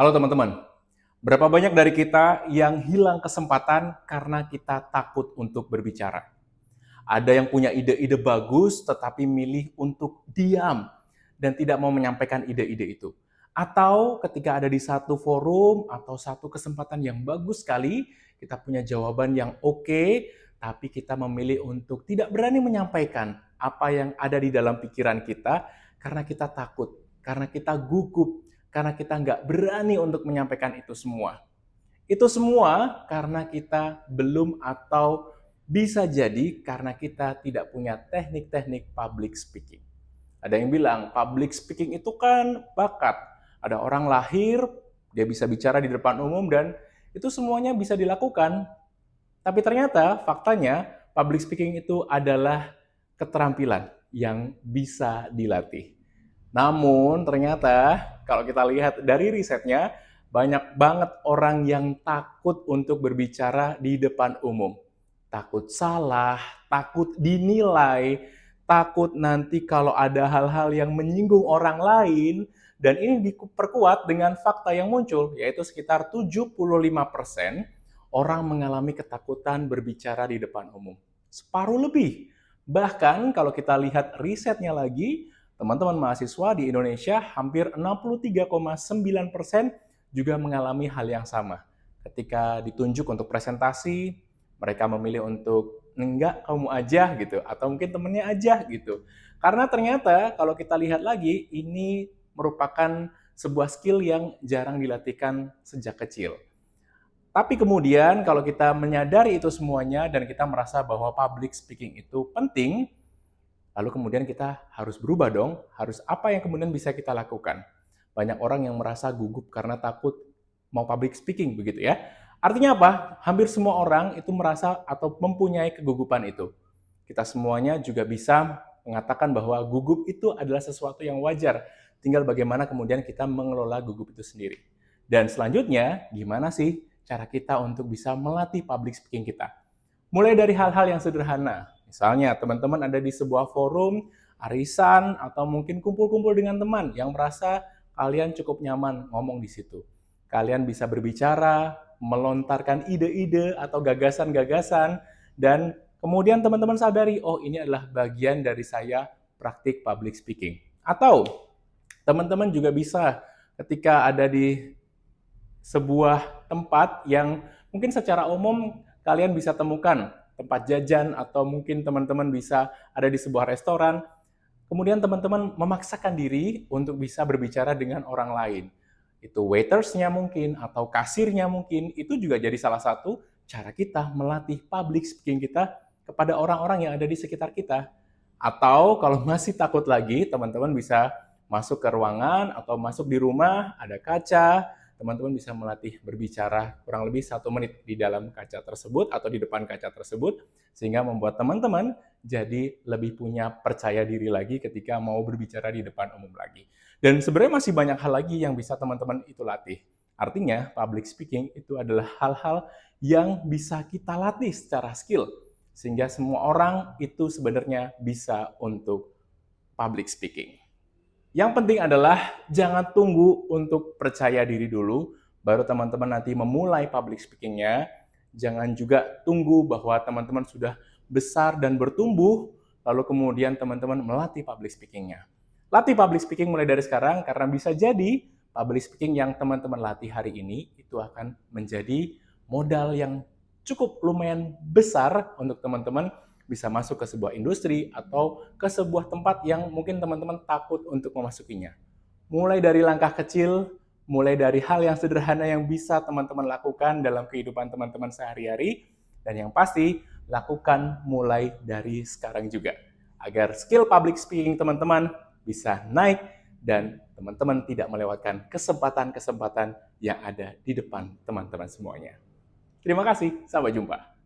Halo teman-teman, berapa banyak dari kita yang hilang kesempatan karena kita takut untuk berbicara? Ada yang punya ide-ide bagus tetapi milih untuk diam dan tidak mau menyampaikan ide-ide itu. Atau ketika ada di satu forum atau satu kesempatan yang bagus sekali, kita punya jawaban yang oke, tapi kita memilih untuk tidak berani menyampaikan apa yang ada di dalam pikiran kita karena kita takut, karena kita gugup, karena kita nggak berani untuk menyampaikan itu semua. Itu semua karena kita belum atau bisa jadi karena kita tidak punya teknik-teknik public speaking. Ada yang bilang public speaking itu kan bakat. Ada orang lahir, dia bisa bicara di depan umum dan itu semuanya bisa dilakukan. Tapi ternyata faktanya public speaking itu adalah keterampilan yang bisa dilatih. Namun ternyata kalau kita lihat dari risetnya, banyak banget orang yang takut untuk berbicara di depan umum. Takut salah, takut dinilai, takut nanti kalau ada hal-hal yang menyinggung orang lain, dan ini diperkuat dengan fakta yang muncul, yaitu sekitar 75% orang mengalami ketakutan berbicara di depan umum. Separuh lebih. Bahkan kalau kita lihat risetnya lagi, teman-teman mahasiswa di Indonesia hampir 63,9% juga mengalami hal yang sama. Ketika ditunjuk untuk presentasi, mereka memilih untuk enggak kamu aja gitu atau mungkin temennya aja gitu. Karena ternyata kalau kita lihat lagi ini merupakan sebuah skill yang jarang dilatihkan sejak kecil. Tapi kemudian kalau kita menyadari itu semuanya dan kita merasa bahwa public speaking itu penting, lalu kemudian kita harus berubah dong, harus apa yang kemudian bisa kita lakukan. Banyak orang yang merasa gugup karena takut mau public speaking begitu ya. Artinya apa? Hampir semua orang itu merasa atau mempunyai kegugupan itu. Kita semuanya juga bisa mengatakan bahwa gugup itu adalah sesuatu yang wajar. Tinggal bagaimana kemudian kita mengelola gugup itu sendiri. Dan selanjutnya, gimana sih cara kita untuk bisa melatih public speaking kita? Mulai dari hal-hal yang sederhana. Misalnya, teman-teman ada di sebuah forum, arisan, atau mungkin kumpul-kumpul dengan teman yang merasa kalian cukup nyaman ngomong di situ. Kalian bisa berbicara, melontarkan ide-ide atau gagasan-gagasan, dan kemudian teman-teman sadari, oh ini adalah bagian dari saya praktik public speaking. Atau teman-teman juga bisa ketika ada di sebuah tempat yang mungkin secara umum kalian bisa temukan tempat jajan atau mungkin teman-teman bisa ada di sebuah restoran. Kemudian teman-teman memaksakan diri untuk bisa berbicara dengan orang lain. Itu waitersnya mungkin atau kasirnya mungkin, itu juga jadi salah satu cara kita melatih public speaking kita kepada orang-orang yang ada di sekitar kita. Atau kalau masih takut lagi, teman-teman bisa masuk ke ruangan atau masuk di rumah, ada kaca, teman-teman bisa melatih berbicara kurang lebih 1 menit di dalam kaca tersebut atau di depan kaca tersebut, sehingga membuat teman-teman jadi lebih punya percaya diri lagi ketika mau berbicara di depan umum lagi. Dan sebenarnya masih banyak hal lagi yang bisa teman-teman itu latih. Artinya, public speaking itu adalah hal-hal yang bisa kita latih secara skill, sehingga semua orang itu sebenarnya bisa untuk public speaking. Yang penting adalah jangan tunggu untuk percaya diri dulu, baru teman-teman nanti memulai public speaking-nya. Jangan juga tunggu bahwa teman-teman sudah besar dan bertumbuh, lalu kemudian teman-teman melatih public speaking-nya. Latih public speaking mulai dari sekarang, karena bisa jadi public speaking yang teman-teman latih hari ini itu akan menjadi modal yang cukup lumayan besar untuk teman-teman bisa masuk ke sebuah industri atau ke sebuah tempat yang mungkin teman-teman takut untuk memasukinya. Mulai dari langkah kecil, mulai dari hal yang sederhana yang bisa teman-teman lakukan dalam kehidupan teman-teman sehari-hari, dan yang pasti lakukan mulai dari sekarang juga. Agar skill public speaking teman-teman bisa naik dan teman-teman tidak melewatkan kesempatan-kesempatan yang ada di depan teman-teman semuanya. Terima kasih, sampai jumpa.